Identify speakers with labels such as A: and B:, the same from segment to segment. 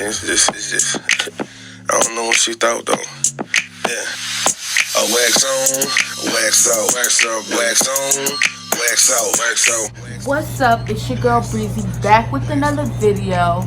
A: It's just, I don't know what she thought though. Yeah. A wax on, wax out, wax up, wax on, wax out, wax out.
B: What's up? It's your girl Breezy back with another video.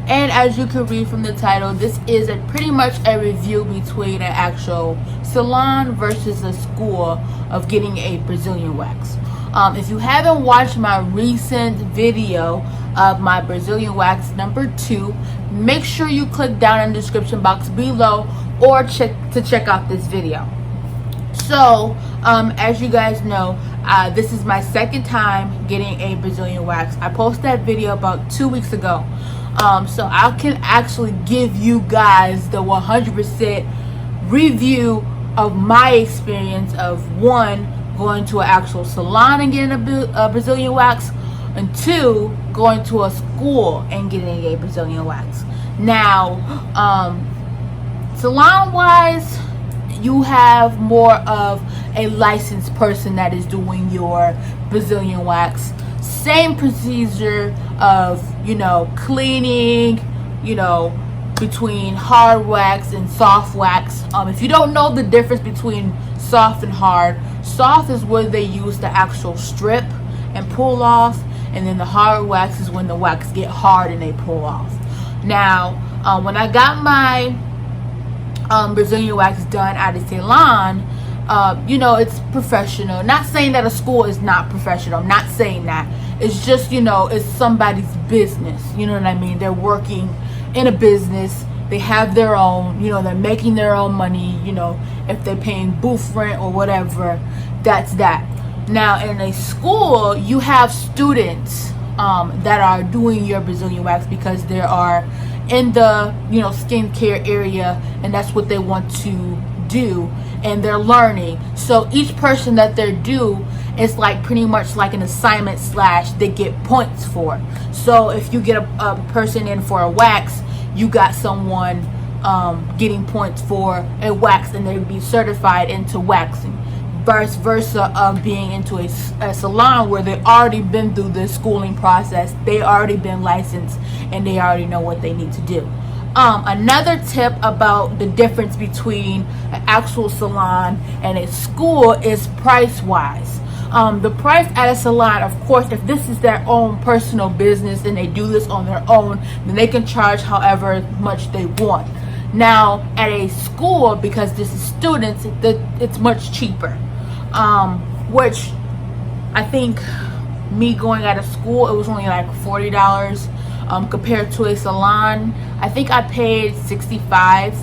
B: And as you can read from the title, this is pretty much a review between an actual salon versus a school of getting a Brazilian wax. If you haven't watched my recent video of my Brazilian wax number 2, make sure you click down in the description box below or check out this video. So, as you guys know, this is my second time getting a Brazilian wax. I posted that video about 2 weeks ago. So I can actually give you guys the 100% review of my experience of 1, going to an actual salon and getting a Brazilian wax, and 2, going to a school and getting a Brazilian wax. Now, salon wise, you have more of a licensed person that is doing your Brazilian wax. Same procedure of, cleaning, between hard wax and soft wax. If you don't know the difference between soft and hard, soft is where they use the actual strip and pull off, and then the hard wax is when the wax get hard and they pull off. Now, when I got my Brazilian wax done at a salon, it's professional. Not saying that a school is not professional. I'm not saying that. It's just, it's somebody's business. You know what I mean? They're working in a business. They have their own, they're making their own money. If they're paying booth rent or whatever, that's that. Now, in a school, you have students that are doing your Brazilian wax because they are in the, skincare area, and that's what they want to do, and they're learning. So each person that they do is like pretty much like an assignment / they get points for. So if you get a person in for a wax, you got someone getting points for a wax, and they'd be certified into waxing. Vice versa of being into a salon where they've already been through the schooling process, they already been licensed, and they already know what they need to do. Another tip about the difference between an actual salon and a school is price wise. The price at a salon, of course, if this is their own personal business and they do this on their own, then they can charge however much they want. Now, at a school, because this is students, it's much cheaper. Which I think me going at a school, it was only like $40 compared to a salon. I think I paid $65.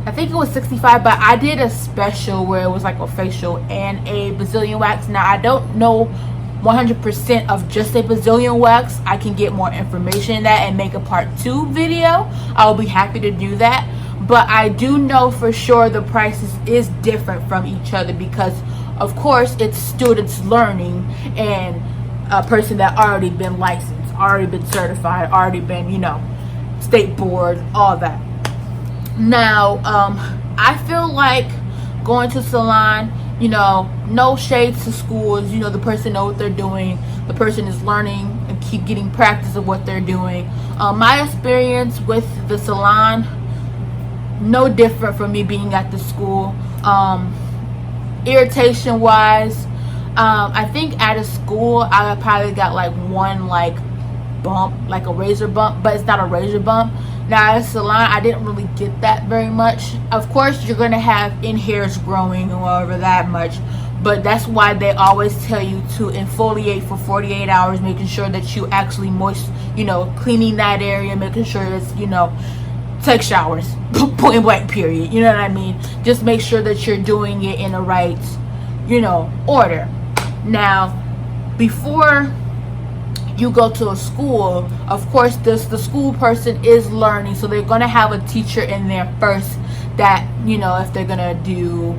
B: I think it was $65, but I did a special where it was like a facial and a Brazilian wax. Now, I don't know 100% of just a Brazilian wax. I can get more information in that and make a part 2 video. I'll be happy to do that. But I do know for sure the prices is different from each other because, of course, it's students learning and a person that already been licensed, already been certified, already been, state board, all that. Now, I feel like going to salon, no shades to schools, the person know what they're doing, the person is learning and keep getting practice of what they're doing. My experience with the salon, no different from me being at the school. Irritation wise, I think at a school I probably got like one bump, like a razor bump, but it's not a razor bump. Now at a salon, I didn't really get that very much. Of course, you're gonna have in hairs growing or whatever that much, but that's why they always tell you to exfoliate for 48 hours, making sure that you actually cleaning that area, making sure it's take showers, point blank period. You know what I mean? Just make sure that you're doing it in the right order. Now, before you go to a school, of course the school person is learning, so they're going to have a teacher in there first that if they're going to do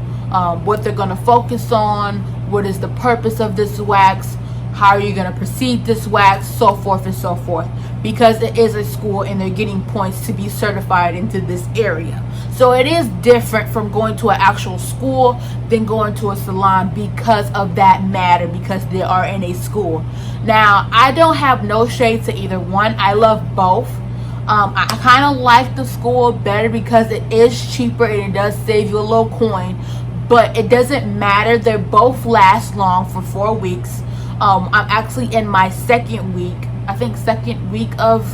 B: what they're going to focus on, what is the purpose of this wax, how are you going to proceed this wax, so forth and so forth, because it is a school and they're getting points to be certified into this area. So it is different from going to an actual school than going to a salon because of that matter, because they are in a school. Now, I don't have no shade to either one. I love both. I kind of like the school better because it is cheaper and it does save you a little coin, but it doesn't matter. They both last long for 4 weeks. I'm actually in my second week, I think second week of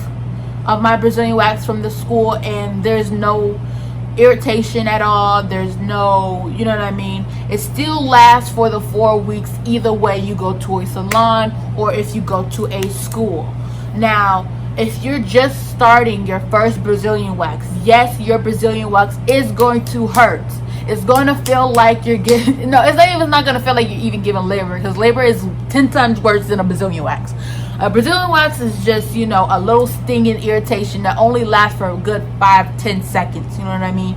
B: my Brazilian wax from the school, and there's no irritation at all. There's no, you know what I mean? It still lasts for the 4 weeks either way you go to a salon or if you go to a school. Now, if you're just starting your first Brazilian wax, yes, your Brazilian wax is going to hurt. It's going to feel like you're getting, no, it's not going to feel like you're even giving labor, because labor is 10 times worse than a Brazilian wax. A Brazilian wax is just, a little stinging irritation that only lasts for a good 5-10 seconds, you know what I mean?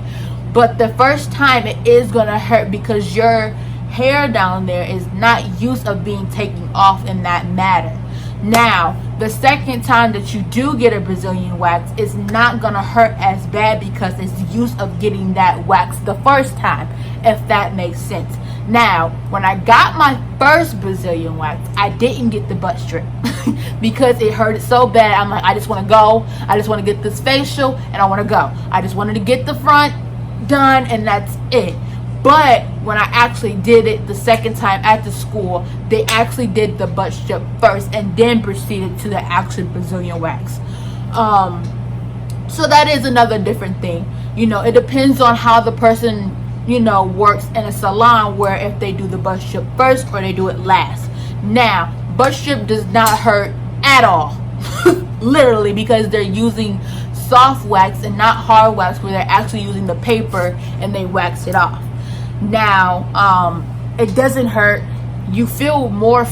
B: But the first time it is going to hurt because your hair down there is not used of being taken off in that manner. Now, the second time that you do get a Brazilian wax, it's not going to hurt as bad because it's used of getting that wax the first time, if that makes sense. Now, when I got my first Brazilian wax, I didn't get the butt strip because it hurted so bad. I'm like, I just want to go. I just want to get this facial and I want to go. I just wanted to get the front done and that's it. But when I actually did it the second time at the school, they actually did the butt strip first and then proceeded to the actual Brazilian wax. So that is another different thing. It depends on how the person, works in a salon, where if they do the butt strip first or they do it last. Now, butt strip does not hurt at all. Literally, because they're using soft wax and not hard wax, where they're actually using the paper and they wax it off. Now, it doesn't hurt. You feel more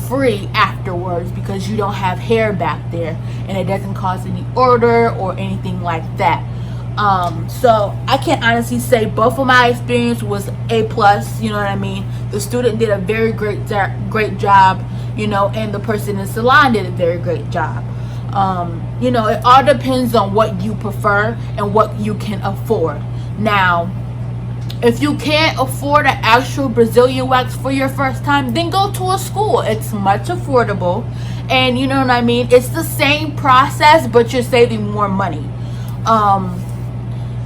B: free afterwards because you don't have hair back there, and it doesn't cause any odor or anything like that. So I can honestly say both of my experience was A+, you know what I mean? The student did a very great job, and the person in the salon did a very great job. It all depends on what you prefer and what you can afford. Now, if you can't afford an actual Brazilian wax for your first time, then go to a school. It's much affordable, and you know what I mean? It's the same process, but you're saving more money.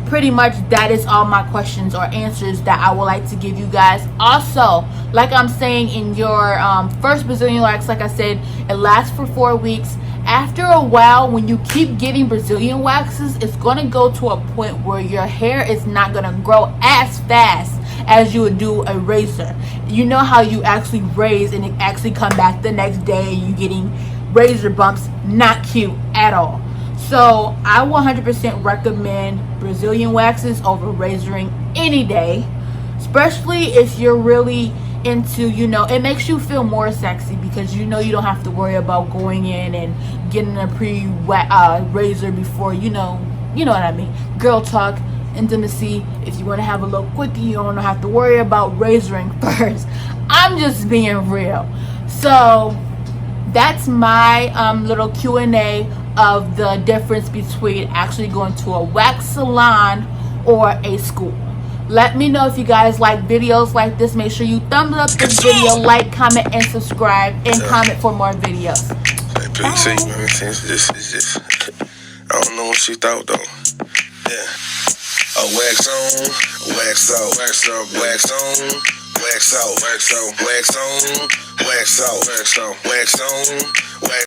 B: Pretty much that is all my questions or answers that I would like to give you guys. Also, like I'm saying, in your first Brazilian wax, like I said, it lasts for 4 weeks. After a while, when you keep getting Brazilian waxes, it's going to go to a point where your hair is not going to grow as fast as you would do a razor. You know how you actually raise and it actually come back the next day and you getting razor bumps? Not cute at all. So I 100% recommend Brazilian waxes over razoring any day, especially if you're really into, it makes you feel more sexy because you don't have to worry about going in and getting a razor before, you know what I mean. Girl talk, intimacy. If you want to have a little quickie, you don't have to worry about razoring first. I'm just being real. So that's my little Q&A of the difference between actually going to a wax salon or a school. Let me know if you guys like videos like this. Make sure you thumbs up this video, like, comment, and subscribe, and comment for more videos.
A: It's just, I don't know what she thought though. Yeah. A wax on, wax out, wax up, wax on, wax out, wax out, wax on, wax out, wax out, wax on.